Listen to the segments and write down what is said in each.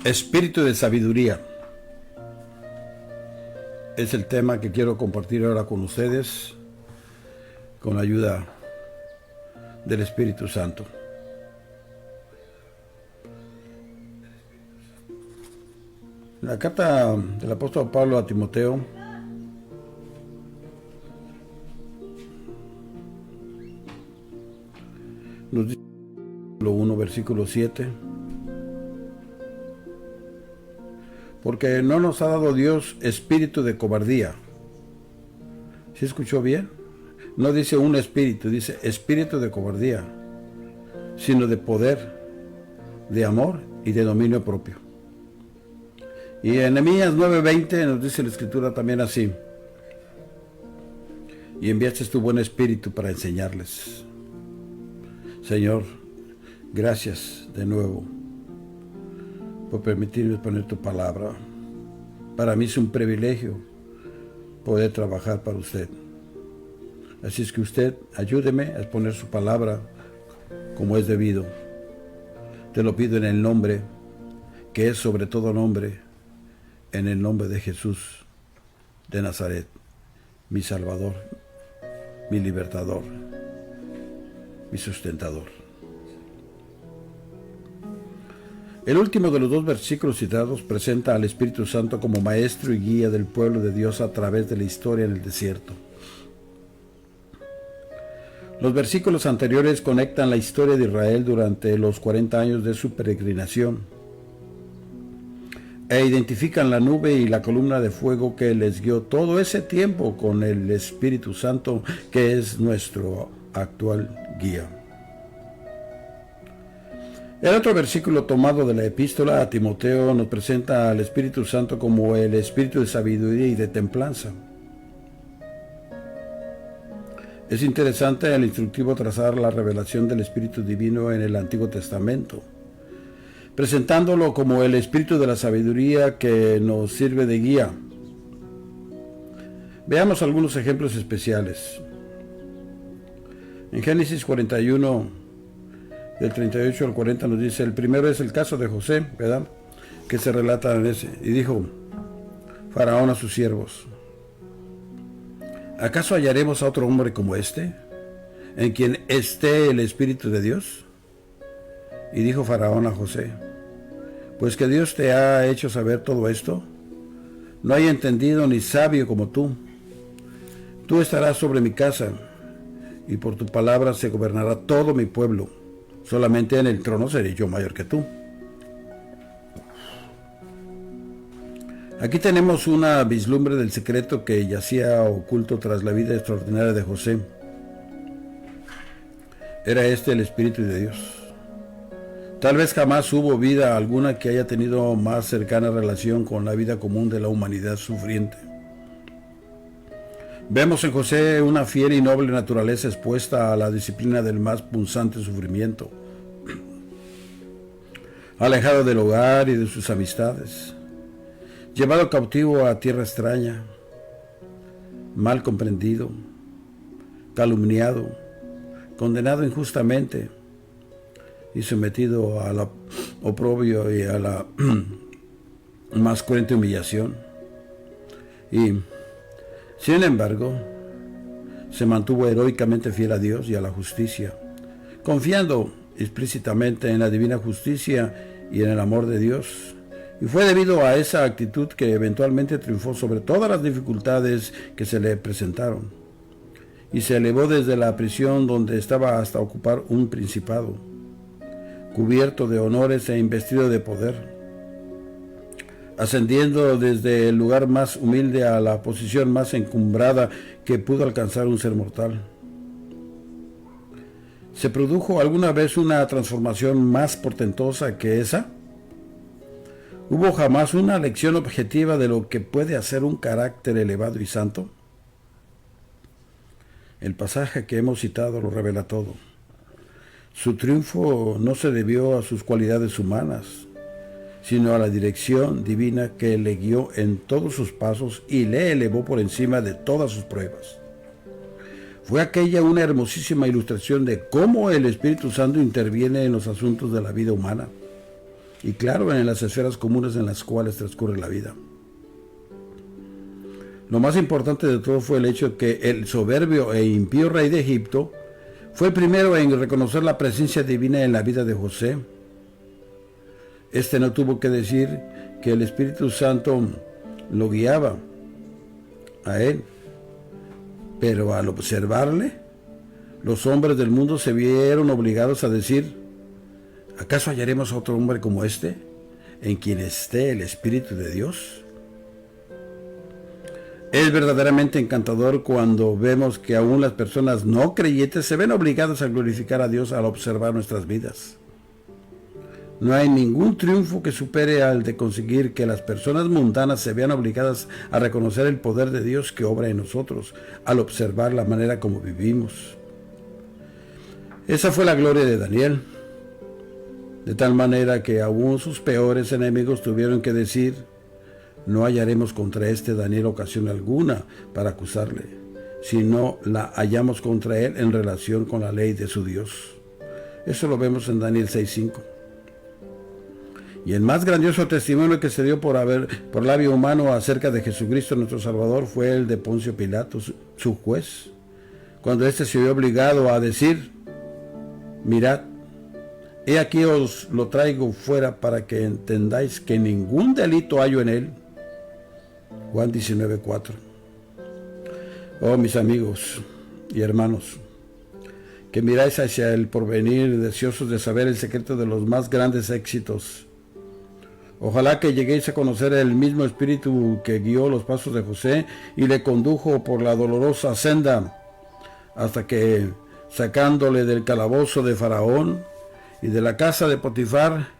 Espíritu de sabiduría es el tema que quiero compartir ahora con ustedes con la ayuda del Espíritu Santo. La carta del apóstol Pablo a Timoteo nos dice, capítulo 1, versículo 7, porque no nos ha dado Dios espíritu de cobardía. ¿Sí escuchó bien? No dice un espíritu, dice espíritu de cobardía, sino de poder, de amor y de dominio propio. Y en Nehemías 9:20 nos dice la Escritura también así: y enviaste tu buen espíritu para enseñarles. Señor, gracias de nuevo por permitirme poner tu palabra. Para mí es un privilegio poder trabajar para usted. Así es que usted ayúdeme a exponer su palabra como es debido. Te lo pido en el nombre que es sobre todo nombre, en el nombre de Jesús de Nazaret, mi Salvador, mi libertador, mi sustentador. El último de los dos versículos citados presenta al Espíritu Santo como maestro y guía del pueblo de Dios a través de la historia en el desierto. Los versículos anteriores conectan la historia de Israel durante los 40 años de su peregrinación e identifican la nube y la columna de fuego que les guió todo ese tiempo con el Espíritu Santo, que es nuestro actual guía. El otro versículo tomado de la epístola a Timoteo nos presenta al Espíritu Santo como el Espíritu de sabiduría y de templanza. Es interesante el instructivo trazar la revelación del Espíritu Divino en el Antiguo Testamento, presentándolo como el Espíritu de la sabiduría que nos sirve de guía. Veamos algunos ejemplos especiales. En Génesis 41, del 38 al 40 nos dice, el primero es el caso de José, ¿verdad?, que se relata en ese. Y dijo Faraón a sus siervos: ¿acaso hallaremos a otro hombre como este, en quien esté el Espíritu de Dios? Y dijo Faraón a José: pues que Dios te ha hecho saber todo esto. No hay entendido ni sabio como tú. Tú estarás sobre mi casa, y por tu palabra se gobernará todo mi pueblo. Solamente en el trono seré yo mayor que tú. Aquí tenemos una vislumbre del secreto que yacía oculto tras la vida extraordinaria de José. Era este el Espíritu de Dios. Tal vez jamás hubo vida alguna que haya tenido más cercana relación con la vida común de la humanidad sufriente. Vemos en José una fiel y noble naturaleza expuesta a la disciplina del más punzante sufrimiento, alejado del hogar y de sus amistades, llevado cautivo a tierra extraña, mal comprendido, calumniado, condenado injustamente y sometido al oprobio y a la más cruenta humillación. Y sin embargo, se mantuvo heroicamente fiel a Dios y a la justicia, confiando explícitamente en la divina justicia y en el amor de Dios. Y fue debido a esa actitud que eventualmente triunfó sobre todas las dificultades que se le presentaron, y se elevó desde la prisión donde estaba hasta ocupar un principado, cubierto de honores e investido de poder, ascendiendo desde el lugar más humilde a la posición más encumbrada que pudo alcanzar un ser mortal. ¿Se produjo alguna vez una transformación más portentosa que esa? ¿Hubo jamás una lección objetiva de lo que puede hacer un carácter elevado y santo? El pasaje que hemos citado lo revela todo. Su triunfo no se debió a sus cualidades humanas, sino a la dirección divina que le guió en todos sus pasos y le elevó por encima de todas sus pruebas. Fue aquella una hermosísima ilustración de cómo el Espíritu Santo interviene en los asuntos de la vida humana, y claro, en las esferas comunes en las cuales transcurre la vida. Lo más importante de todo fue el hecho que el soberbio e impío rey de Egipto fue el primero en reconocer la presencia divina en la vida de José. Este no tuvo que decir que el Espíritu Santo lo guiaba a él, pero al observarle, los hombres del mundo se vieron obligados a decir: ¿acaso hallaremos a otro hombre como este, en quien esté el Espíritu de Dios? Es verdaderamente encantador cuando vemos que aún las personas no creyentes se ven obligadas a glorificar a Dios al observar nuestras vidas. No hay ningún triunfo que supere al de conseguir que las personas mundanas se vean obligadas a reconocer el poder de Dios que obra en nosotros al observar la manera como vivimos. Esa fue la gloria de Daniel, de tal manera que aún sus peores enemigos tuvieron que decir: no hallaremos contra este Daniel ocasión alguna para acusarle, si no la hallamos contra él en relación con la ley de su Dios. Eso lo vemos en Daniel 6:5. Y el más grandioso testimonio que se dio por labio humano acerca de Jesucristo nuestro Salvador fue el de Poncio Pilato, su juez, cuando éste se vio obligado a decir: mirad, he aquí os lo traigo fuera para que entendáis que ningún delito hallo en él. Juan 19:4. Oh, mis amigos y hermanos, que miráis hacia el porvenir, deseosos de saber el secreto de los más grandes éxitos. Ojalá que lleguéis a conocer el mismo espíritu que guió los pasos de José y le condujo por la dolorosa senda, hasta que, sacándole del calabozo de Faraón y de la casa de Potifar,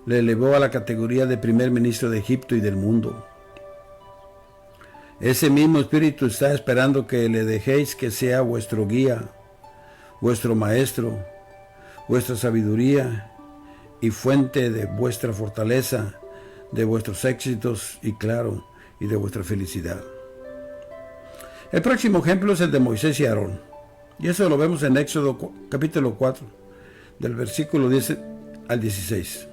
le elevó a la categoría de primer ministro de Egipto y del mundo. Ese mismo espíritu está esperando que le dejéis que sea vuestro guía, vuestro maestro, vuestra sabiduría y fuente de vuestra fortaleza, de vuestros éxitos y claro, y de vuestra felicidad. El próximo ejemplo es el de Moisés y Aarón, y eso lo vemos en Éxodo capítulo 4, del versículo 10 al 16.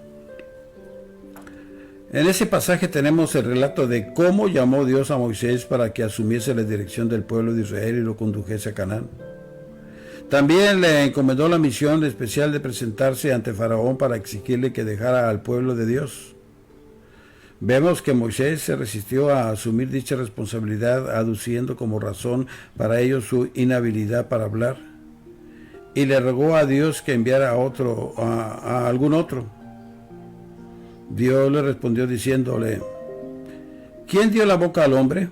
En ese pasaje tenemos el relato de cómo llamó Dios a Moisés para que asumiese la dirección del pueblo de Israel y lo condujese a Canaán. También le encomendó la misión especial de presentarse ante Faraón para exigirle que dejara al pueblo de Dios. Vemos que Moisés se resistió a asumir dicha responsabilidad, aduciendo como razón para ello su inhabilidad para hablar, y le rogó a Dios que enviara a algún otro. Dios le respondió diciéndole: ¿quién dio la boca al hombre?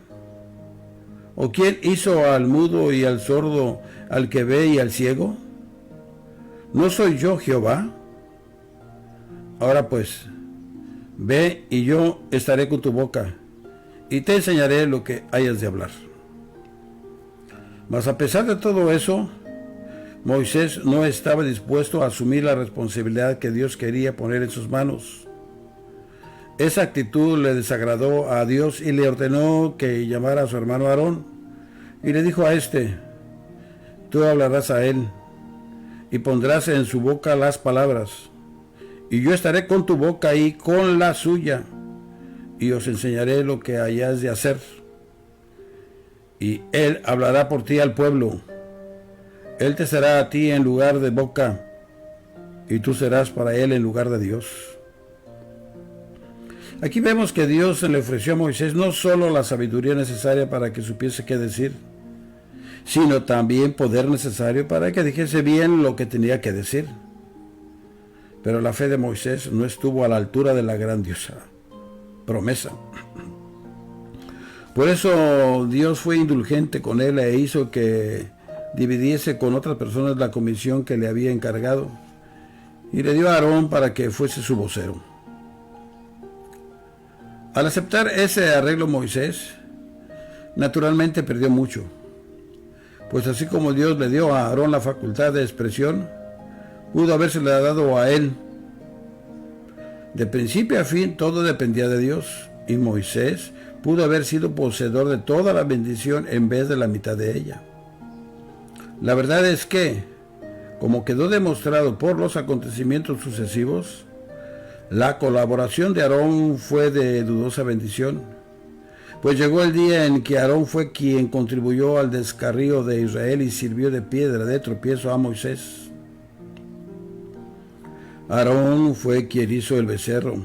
¿O quién hizo al mudo y al sordo, al que ve y al ciego? ¿No soy yo Jehová? Ahora pues, ve y yo estaré con tu boca, y te enseñaré lo que hayas de hablar. Mas a pesar de todo eso, Moisés no estaba dispuesto a asumir la responsabilidad que Dios quería poner en sus manos. Esa actitud le desagradó a Dios y le ordenó que llamara a su hermano Aarón, y le dijo a este: tú hablarás a él y pondrás en su boca las palabras, y yo estaré con tu boca y con la suya, y os enseñaré lo que hayáis de hacer. Y él hablará por ti al pueblo. Él te será a ti en lugar de boca, y tú serás para él en lugar de Dios. Aquí vemos que Dios le ofreció a Moisés no solo la sabiduría necesaria para que supiese qué decir, sino también poder necesario para que dijese bien lo que tenía que decir. Pero la fe de Moisés no estuvo a la altura de la grandiosa promesa. Por eso Dios fue indulgente con él e hizo que dividiese con otras personas la comisión que le había encargado, y le dio a Aarón para que fuese su vocero. Al aceptar ese arreglo, Moisés naturalmente perdió mucho, pues así como Dios le dio a Aarón la facultad de expresión, pudo habérsela dado a él. De principio a fin todo dependía de Dios, y Moisés pudo haber sido poseedor de toda la bendición en vez de la mitad de ella. La verdad es que, como quedó demostrado por los acontecimientos sucesivos, La colaboración de Aarón fue de dudosa bendición, pues llegó el día en que Aarón fue quien contribuyó al descarrío de Israel y sirvió de piedra de tropiezo a Moisés. Aarón fue quien hizo el becerro,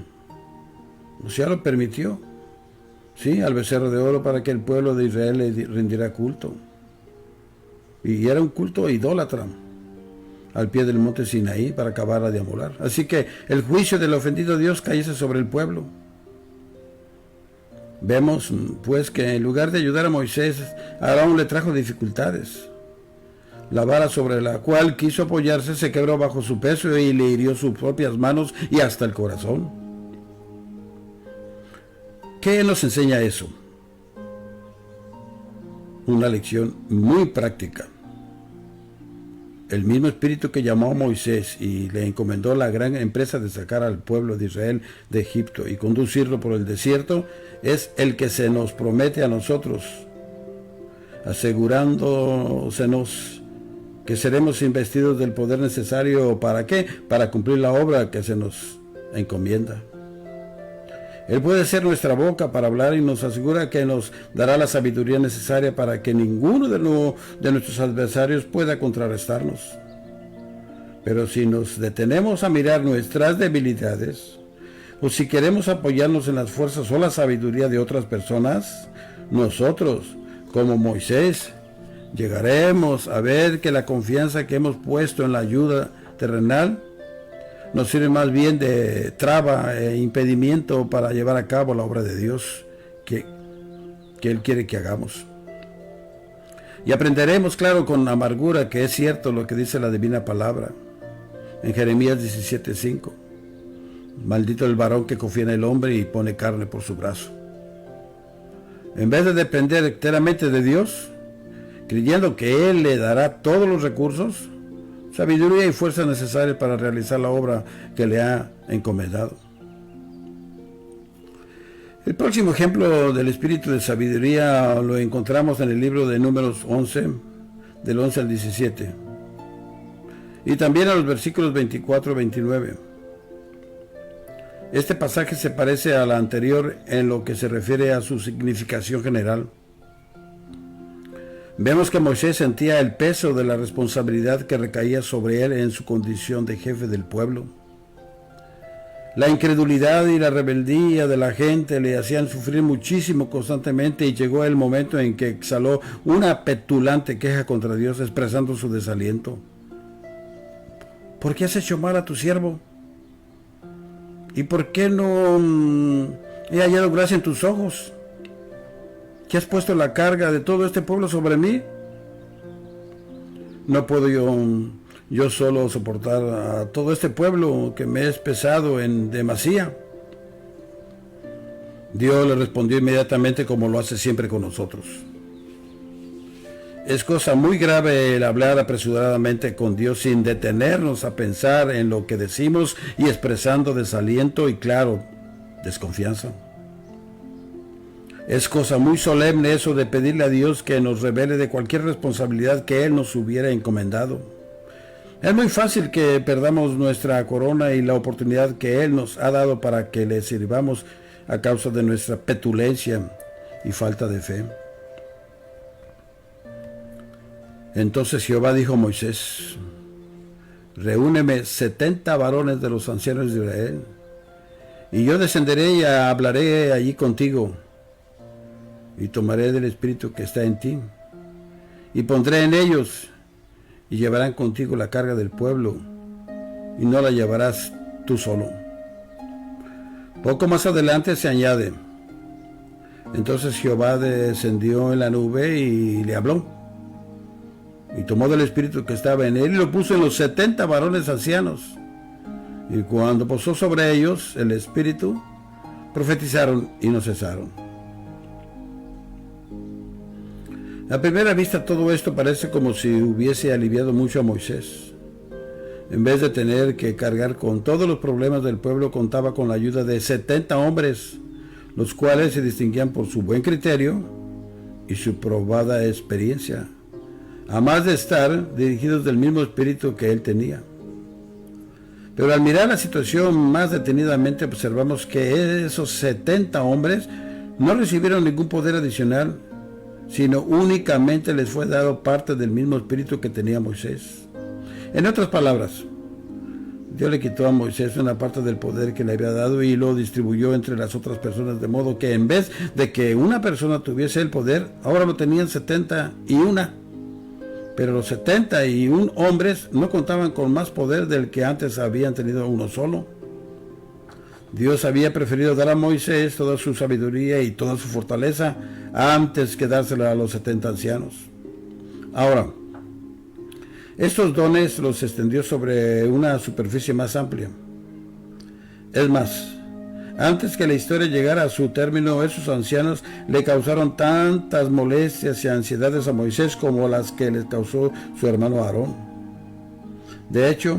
o sea, lo permitió, sí, al becerro de oro para que el pueblo de Israel le rindiera culto. Y era un culto idólatra al pie del monte Sinaí para acabar de amolar. Así que el juicio del ofendido Dios cayese sobre el pueblo. Vemos pues que en lugar de ayudar a Moisés, Aarón le trajo dificultades. La vara sobre la cual quiso apoyarse se quebró bajo su peso y le hirió sus propias manos y hasta el corazón. ¿Qué nos enseña eso? Una lección muy práctica. El mismo espíritu que llamó a Moisés y le encomendó la gran empresa de sacar al pueblo de Israel de Egipto y conducirlo por el desierto es el que se nos promete a nosotros, asegurándosenos que seremos investidos del poder necesario. ¿Para qué? Para cumplir la obra que se nos encomienda. Él puede ser nuestra boca para hablar y nos asegura que nos dará la sabiduría necesaria para que ninguno de nuestros adversarios pueda contrarrestarnos. Pero si nos detenemos a mirar nuestras debilidades, o si queremos apoyarnos en las fuerzas o la sabiduría de otras personas, nosotros, como Moisés, llegaremos a ver que la confianza que hemos puesto en la ayuda terrenal nos sirve más bien de traba e impedimento para llevar a cabo la obra de Dios que Él quiere que hagamos. Y aprenderemos, claro, con amargura que es cierto lo que dice la divina palabra en Jeremías 17:5. Maldito el varón que confía en el hombre y pone carne por su brazo. En vez de depender enteramente de Dios, creyendo que Él le dará todos los recursos, sabiduría y fuerza necesarias para realizar la obra que le ha encomendado. El próximo ejemplo del espíritu de sabiduría lo encontramos en el libro de Números 11, del 11 al 17, y también a los versículos 24 y 29. Este pasaje se parece al anterior en lo que se refiere a su significación general. Vemos que Moisés sentía el peso de la responsabilidad que recaía sobre él en su condición de jefe del pueblo. La incredulidad y la rebeldía de la gente le hacían sufrir muchísimo constantemente y llegó el momento en que exhaló una petulante queja contra Dios expresando su desaliento. ¿Por qué has hecho mal a tu siervo? ¿Y por qué no he hallado gracia en tus ojos? ¿Que has puesto la carga de todo este pueblo sobre mí? No puedo yo solo soportar a todo este pueblo que me es pesado en demasía. Dios le respondió inmediatamente como lo hace siempre con nosotros. Es cosa muy grave el hablar apresuradamente con Dios sin detenernos a pensar en lo que decimos y expresando desaliento y, claro, desconfianza. Es cosa muy solemne eso de pedirle a Dios que nos revele de cualquier responsabilidad que Él nos hubiera encomendado. Es muy fácil que perdamos nuestra corona y la oportunidad que Él nos ha dado para que le sirvamos a causa de nuestra petulencia y falta de fe. Entonces Jehová dijo a Moisés: reúneme 70 varones de los ancianos de Israel, y yo descenderé y hablaré allí contigo, y tomaré del espíritu que está en ti, y pondré en ellos, y llevarán contigo la carga del pueblo, y no la llevarás tú solo. Poco más adelante se añade: entonces Jehová descendió en la nube y le habló, y tomó del espíritu que estaba en él y lo puso en los 70 varones ancianos, y cuando posó sobre ellos el espíritu, profetizaron y no cesaron. A primera vista todo esto parece como si hubiese aliviado mucho a Moisés. En vez de tener que cargar con todos los problemas del pueblo, contaba con la ayuda de 70 hombres, los cuales se distinguían por su buen criterio y su probada experiencia, a más de estar dirigidos del mismo espíritu que él tenía. Pero al mirar la situación más detenidamente observamos que esos 70 hombres no recibieron ningún poder adicional, sino únicamente les fue dado parte del mismo espíritu que tenía Moisés. En otras palabras, Dios le quitó a Moisés una parte del poder que le había dado y lo distribuyó entre las otras personas, de modo que en vez de que una persona tuviese el poder, ahora lo tenían 71. Pero los 71 hombres no contaban con más poder del que antes habían tenido uno solo. Dios había preferido dar a Moisés toda su sabiduría y toda su fortaleza antes que dársela a los 70 ancianos. Ahora, estos dones los extendió sobre una superficie más amplia. Es más, antes que la historia llegara a su término, esos ancianos le causaron tantas molestias y ansiedades a Moisés como las que les causó su hermano Aarón. De hecho,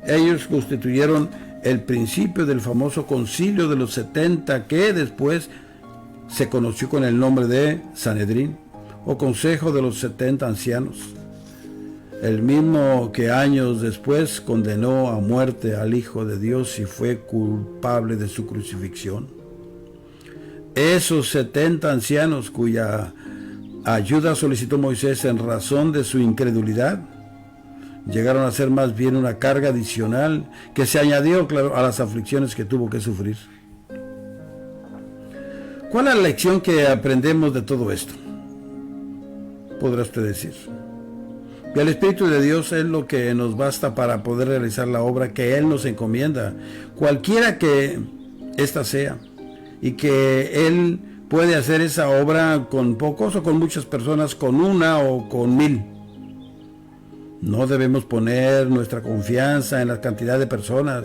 ellos constituyeron el principio del famoso concilio de los 70, que después se conoció con el nombre de Sanedrín, o Consejo de los 70 Ancianos, el mismo que años después condenó a muerte al Hijo de Dios y fue culpable de su crucifixión. Esos 70 ancianos cuya ayuda solicitó Moisés en razón de su incredulidad, llegaron a ser más bien una carga adicional que se añadió, claro, a las aflicciones que tuvo que sufrir. ¿Cuál es la lección que aprendemos de todo esto? Podrá usted decir. Que el Espíritu de Dios es lo que nos basta para poder realizar la obra que Él nos encomienda, cualquiera que ésta sea, y que Él puede hacer esa obra con pocos o con muchas personas, con una o con 1000. No debemos poner nuestra confianza en la cantidad de personas,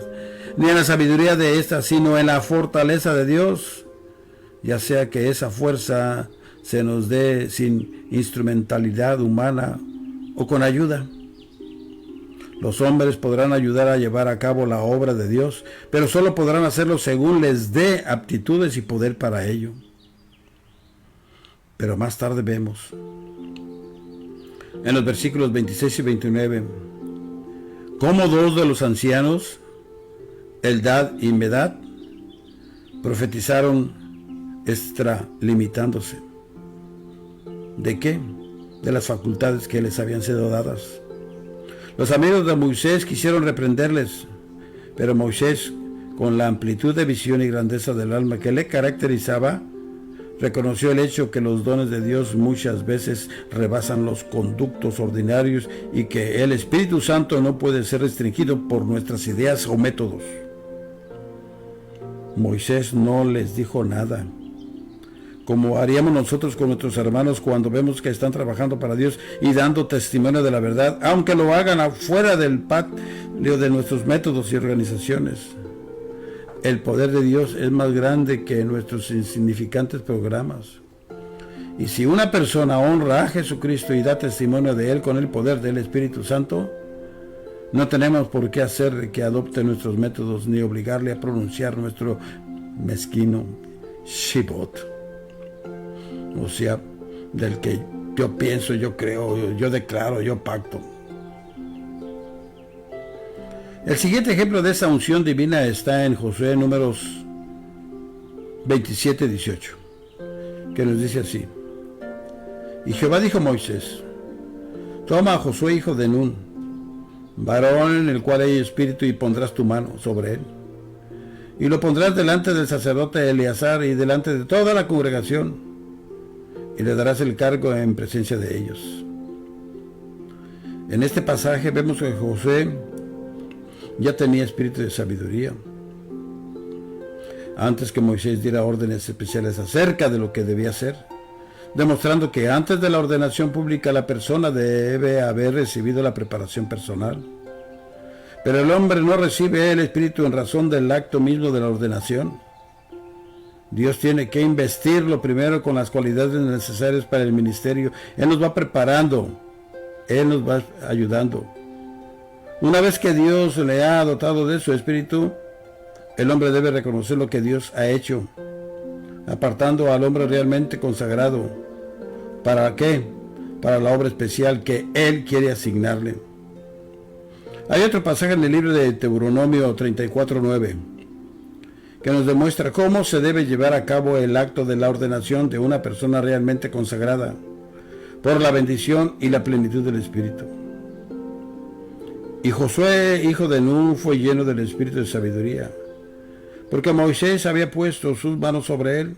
ni en la sabiduría de éstas, sino en la fortaleza de Dios, ya sea que esa fuerza se nos dé sin instrumentalidad humana o con ayuda. Los hombres podrán ayudar a llevar a cabo la obra de Dios, pero solo podrán hacerlo según les dé aptitudes y poder para ello. Pero más tarde vemos, en los versículos 26 y 29, cómo 2 de los ancianos, Eldad y Medad, profetizaron extralimitándose. ¿De qué? De las facultades que les habían sido dadas. Los amigos de Moisés quisieron reprenderles, pero Moisés, con la amplitud de visión y grandeza del alma que le caracterizaba, reconoció el hecho que los dones de Dios muchas veces rebasan los conductos ordinarios y que el Espíritu Santo no puede ser restringido por nuestras ideas o métodos. Moisés no les dijo nada, como haríamos nosotros con nuestros hermanos cuando vemos que están trabajando para Dios y dando testimonio de la verdad, aunque lo hagan afuera del patio de nuestros métodos y organizaciones. El poder de Dios es más grande que nuestros insignificantes programas. Y si una persona honra a Jesucristo y da testimonio de Él con el poder del Espíritu Santo, no tenemos por qué hacer que adopte nuestros métodos ni obligarle a pronunciar nuestro mezquino Shibot. O sea, del que yo pienso, yo creo, yo declaro, yo pacto. El siguiente ejemplo de esa unción divina está en Josué números 27-18, que nos dice así: Y Jehová dijo a Moisés: Toma a Josué hijo de Nun, varón en el cual hay espíritu, y pondrás tu mano sobre él, y lo pondrás delante del sacerdote Eleazar y delante de toda la congregación, y le darás el cargo en presencia de ellos. En este pasaje vemos que Josué ya tenía espíritu de sabiduría antes que Moisés diera órdenes especiales acerca de lo que debía hacer, demostrando que antes de la ordenación pública la persona debe haber recibido la preparación personal. Pero el hombre no recibe el espíritu en razón del acto mismo de la ordenación. Dios tiene que investirlo primero con las cualidades necesarias para el ministerio. Él nos va preparando, Él nos va ayudando. Una vez que Dios le ha dotado de su espíritu, el hombre debe reconocer lo que Dios ha hecho, apartando al hombre realmente consagrado. ¿Para qué? Para la obra especial que Él quiere asignarle. Hay otro pasaje en el libro de Deuteronomio 34:9 que nos demuestra cómo se debe llevar a cabo el acto de la ordenación de una persona realmente consagrada por la bendición y la plenitud del Espíritu. Y Josué, hijo de Nun, fue lleno del Espíritu de sabiduría, porque Moisés había puesto sus manos sobre él.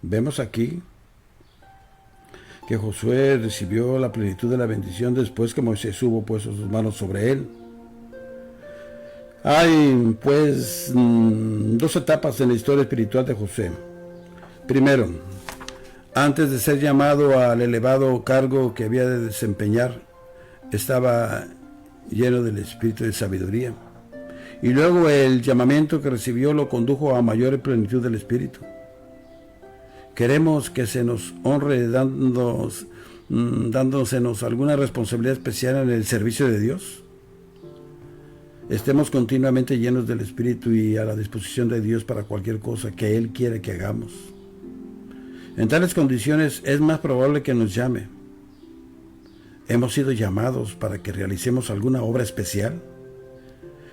Vemos aquí que Josué recibió la plenitud de la bendición después que Moisés hubo puesto sus manos sobre él. Hay, pues, dos etapas en la historia espiritual de Josué. Primero, antes de ser llamado al elevado cargo que había de desempeñar, estaba lleno del espíritu de sabiduría. Y luego el llamamiento que recibió lo condujo a mayor plenitud del espíritu. Queremos que se nos honre dándosenos alguna responsabilidad especial en el servicio de Dios. Estemos continuamente llenos del Espíritu y a la disposición de Dios para cualquier cosa que Él quiere que hagamos. En tales condiciones es más probable que nos llame. ¿Hemos sido llamados para que realicemos alguna obra especial?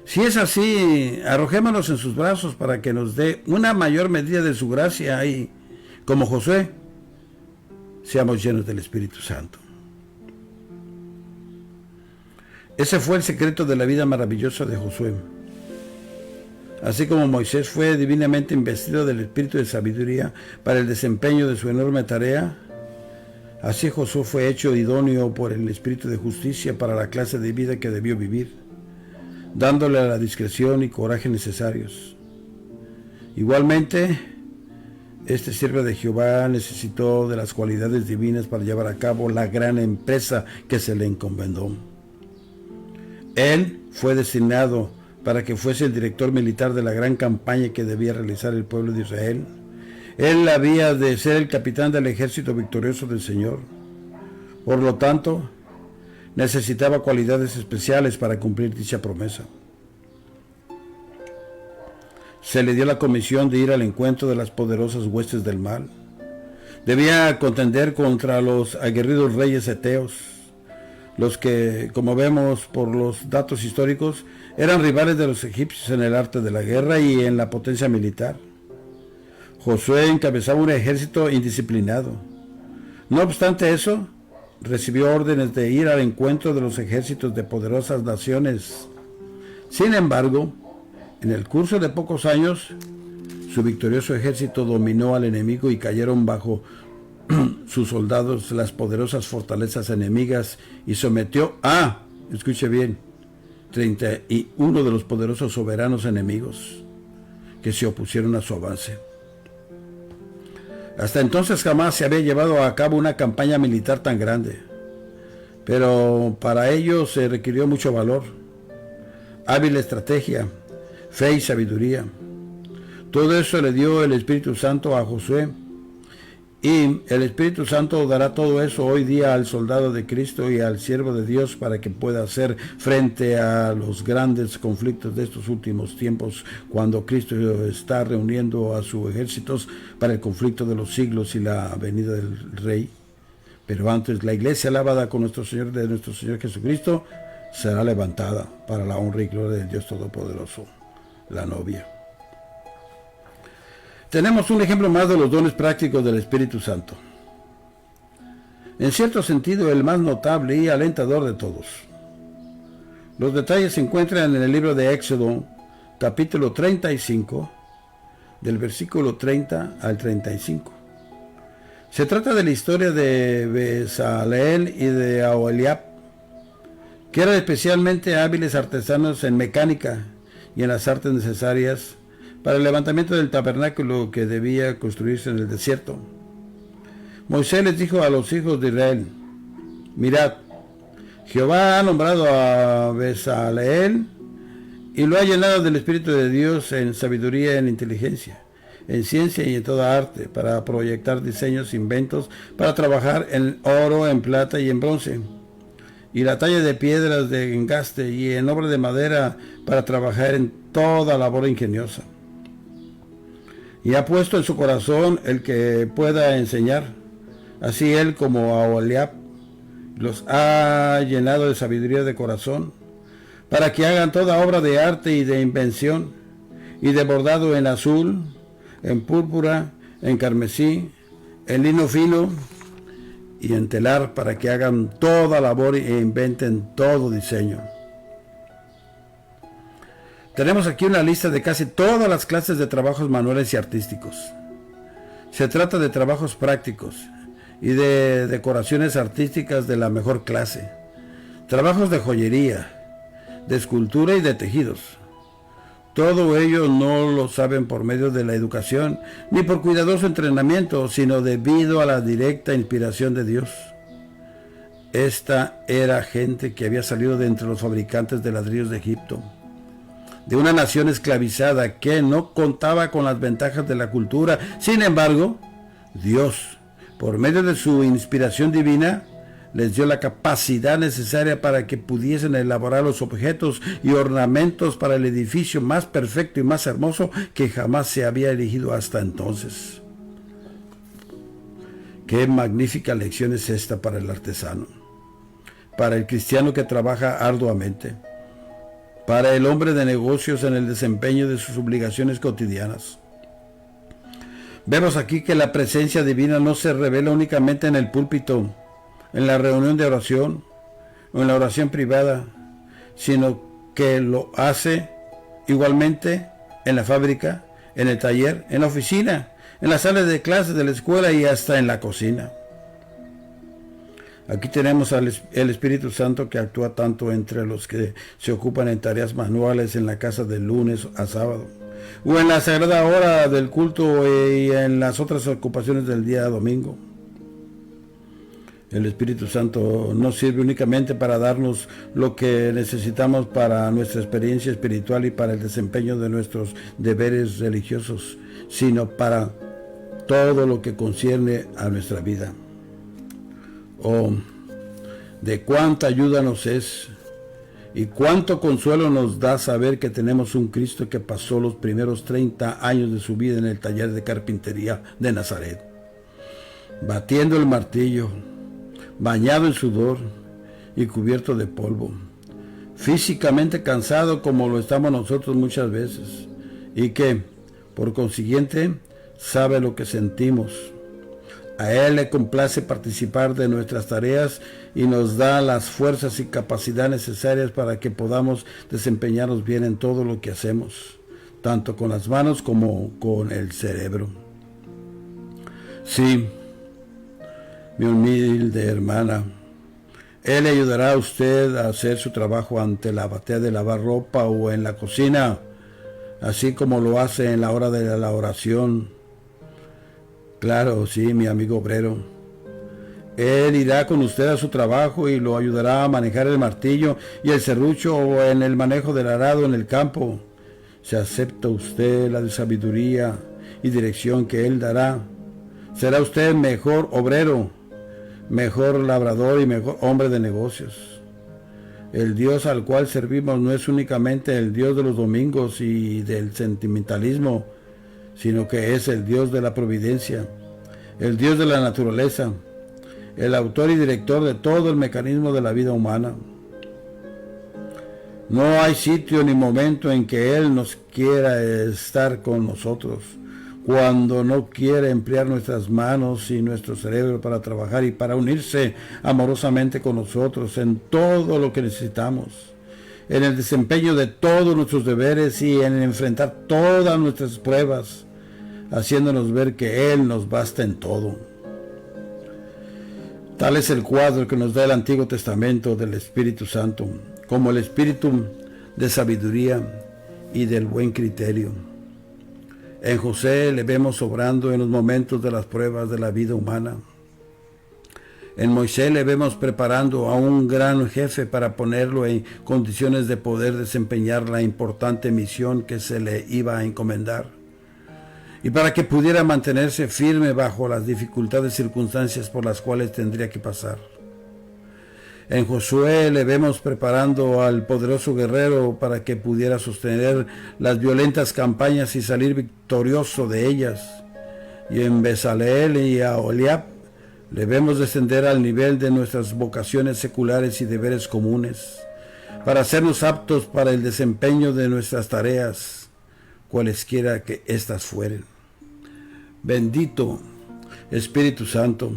Si es así, arrojémonos en sus brazos para que nos dé una mayor medida de su gracia y, como Josué, seamos llenos del Espíritu Santo. Ese fue el secreto de la vida maravillosa de Josué. Así como Moisés fue divinamente investido del espíritu de sabiduría para el desempeño de su enorme tarea, así Josué fue hecho idóneo por el espíritu de justicia para la clase de vida que debió vivir, dándole la discreción y coraje necesarios. Igualmente, este siervo de Jehová necesitó de las cualidades divinas para llevar a cabo la gran empresa que se le encomendó. Él fue designado para que fuese el director militar de la gran campaña que debía realizar el pueblo de Israel. Él había de ser el capitán del ejército victorioso del Señor. Por lo tanto, necesitaba cualidades especiales para cumplir dicha promesa. Se le dio la comisión de ir al encuentro de las poderosas huestes del mal. Debía contender contra los aguerridos reyes eteos, los que, como vemos por los datos históricos, eran rivales de los egipcios en el arte de la guerra y en la potencia militar. Josué encabezaba un ejército indisciplinado. No obstante eso, recibió órdenes de ir al encuentro de los ejércitos de poderosas naciones. Sin embargo, en el curso de pocos años, su victorioso ejército dominó al enemigo y cayeron bajo sus soldados las poderosas fortalezas enemigas y sometió a, escuche bien, 31 de los poderosos soberanos enemigos que se opusieron a su avance. Hasta entonces jamás se había llevado a cabo una campaña militar tan grande, pero para ello se requirió mucho valor, hábil estrategia, fe y sabiduría. Todo eso le dio el Espíritu Santo a Josué, y el Espíritu Santo dará todo eso hoy día al soldado de Cristo y al siervo de Dios para que pueda hacer frente a los grandes conflictos de estos últimos tiempos, cuando Cristo está reuniendo a sus ejércitos para el conflicto de los siglos y la venida del Rey. Pero antes, la iglesia alabada con nuestro Señor Jesucristo será levantada para la honra y gloria del Dios Todopoderoso, la novia. Tenemos un ejemplo más de los dones prácticos del Espíritu Santo. En cierto sentido, el más notable y alentador de todos. Los detalles se encuentran en el libro de Éxodo, capítulo 35, del versículo 30 al 35. Se trata de la historia de Bezaleel y de Aholiab, que eran especialmente hábiles artesanos en mecánica y en las artes necesarias para el levantamiento del tabernáculo que debía construirse en el desierto. Moisés les dijo a los hijos de Israel: mirad, Jehová ha nombrado a Bezaleel y lo ha llenado del Espíritu de Dios en sabiduría, en inteligencia, en ciencia y en toda arte, para proyectar diseños, inventos, para trabajar en oro, en plata y en bronce, y la talla de piedras de engaste y en obra de madera, para trabajar en toda labor ingeniosa. Y ha puesto en su corazón el que pueda enseñar. Así él como Aholiab los ha llenado de sabiduría de corazón, para que hagan toda obra de arte y de invención, y de bordado en azul, en púrpura, en carmesí, en lino fino y en telar, para que hagan toda labor e inventen todo diseño. Tenemos aquí una lista de casi todas las clases de trabajos manuales y artísticos. Se trata de trabajos prácticos y de decoraciones artísticas de la mejor clase, trabajos de joyería, de escultura y de tejidos. Todo ello no lo saben por medio de la educación ni por cuidadoso entrenamiento, sino debido a la directa inspiración de Dios. Esta era gente que había salido de entre los fabricantes de ladrillos de Egipto, de una nación esclavizada que no contaba con las ventajas de la cultura. Sin embargo, Dios, por medio de su inspiración divina, les dio la capacidad necesaria para que pudiesen elaborar los objetos y ornamentos para el edificio más perfecto y más hermoso que jamás se había erigido hasta entonces. Qué magnífica lección es esta para el artesano, para el cristiano que trabaja arduamente, para el hombre de negocios en el desempeño de sus obligaciones cotidianas. Vemos aquí que la presencia divina no se revela únicamente en el púlpito, en la reunión de oración o en la oración privada, sino que lo hace igualmente en la fábrica, en el taller, en la oficina, en las salas de clases de la escuela y hasta en la cocina. Aquí tenemos el Espíritu Santo que actúa tanto entre los que se ocupan en tareas manuales en la casa de lunes a sábado, o en la sagrada hora del culto y en las otras ocupaciones del día domingo. El Espíritu Santo no sirve únicamente para darnos lo que necesitamos para nuestra experiencia espiritual y para el desempeño de nuestros deberes religiosos, sino para todo lo que concierne a nuestra vida. Oh, de cuánta ayuda nos es y cuánto consuelo nos da saber que tenemos un Cristo que pasó los primeros 30 años de su vida en el taller de carpintería de Nazaret, batiendo el martillo, bañado en sudor y cubierto de polvo, físicamente cansado como lo estamos nosotros muchas veces, y que, por consiguiente, sabe lo que sentimos. A Él le complace participar de nuestras tareas y nos da las fuerzas y capacidad necesarias para que podamos desempeñarnos bien en todo lo que hacemos, tanto con las manos como con el cerebro. Sí, mi humilde hermana, Él le ayudará a usted a hacer su trabajo ante la batea de lavar ropa o en la cocina, así como lo hace en la hora de la oración. Claro, sí, mi amigo obrero. Él irá con usted a su trabajo y lo ayudará a manejar el martillo y el serrucho o en el manejo del arado en el campo. Si acepta usted la sabiduría y dirección que Él dará, será usted mejor obrero, mejor labrador y mejor hombre de negocios. El Dios al cual servimos no es únicamente el Dios de los domingos y del sentimentalismo, sino que es el Dios de la providencia, el Dios de la naturaleza, el autor y director de todo el mecanismo de la vida humana. No hay sitio ni momento en que Él nos quiera estar con nosotros, cuando no quiere emplear nuestras manos y nuestro cerebro para trabajar y para unirse amorosamente con nosotros en todo lo que necesitamos, en el desempeño de todos nuestros deberes y en enfrentar todas nuestras pruebas, haciéndonos ver que Él nos basta en todo. Tal es el cuadro que nos da el Antiguo Testamento del Espíritu Santo, como el espíritu de sabiduría y del buen criterio. En José le vemos obrando en los momentos de las pruebas de la vida humana. En Moisés le vemos preparando a un gran jefe para ponerlo en condiciones de poder desempeñar la importante misión que se le iba a encomendar, y para que pudiera mantenerse firme bajo las dificultades circunstancias por las cuales tendría que pasar. En Josué le vemos preparando al poderoso guerrero para que pudiera sostener las violentas campañas y salir victorioso de ellas. Y en Bezaleel y a Oholiab le vemos descender al nivel de nuestras vocaciones seculares y deberes comunes, para hacernos aptos para el desempeño de nuestras tareas, cualesquiera que éstas fueren. Bendito Espíritu Santo,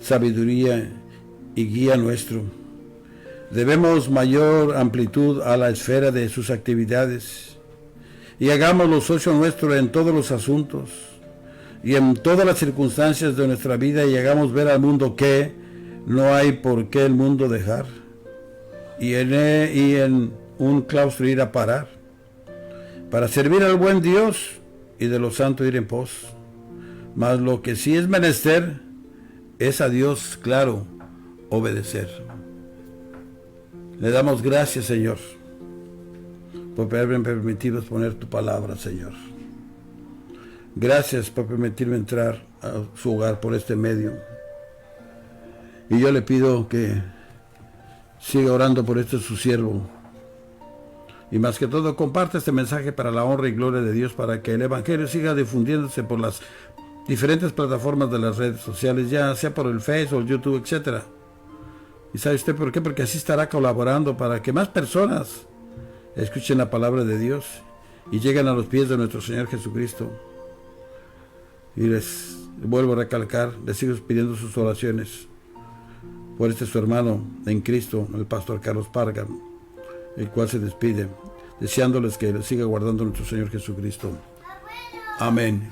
sabiduría y guía nuestro. Debemos mayor amplitud a la esfera de sus actividades y hagámoslo socio nuestro en todos los asuntos y en todas las circunstancias de nuestra vida, y hagamos ver al mundo que no hay por qué el mundo dejar y en un claustro ir a parar, para servir al buen Dios y de los santos ir en pos. Mas lo que sí es menester es a Dios, claro, obedecer. Le damos gracias, Señor, por haberme permitido exponer tu palabra, Señor. Gracias por permitirme entrar a su hogar por este medio. Y yo le pido que siga orando por este su siervo. Y más que todo, comparte este mensaje para la honra y gloria de Dios, para que el Evangelio siga difundiéndose por las diferentes plataformas de las redes sociales, ya sea por el Facebook, YouTube, etc. ¿Y sabe usted por qué? Porque así estará colaborando para que más personas escuchen la palabra de Dios y lleguen a los pies de nuestro Señor Jesucristo. Y les vuelvo a recalcar, les sigo pidiendo sus oraciones por este su hermano en Cristo, el pastor Carlos Parga, el cual se despide, deseándoles que les siga guardando nuestro Señor Jesucristo. Amén.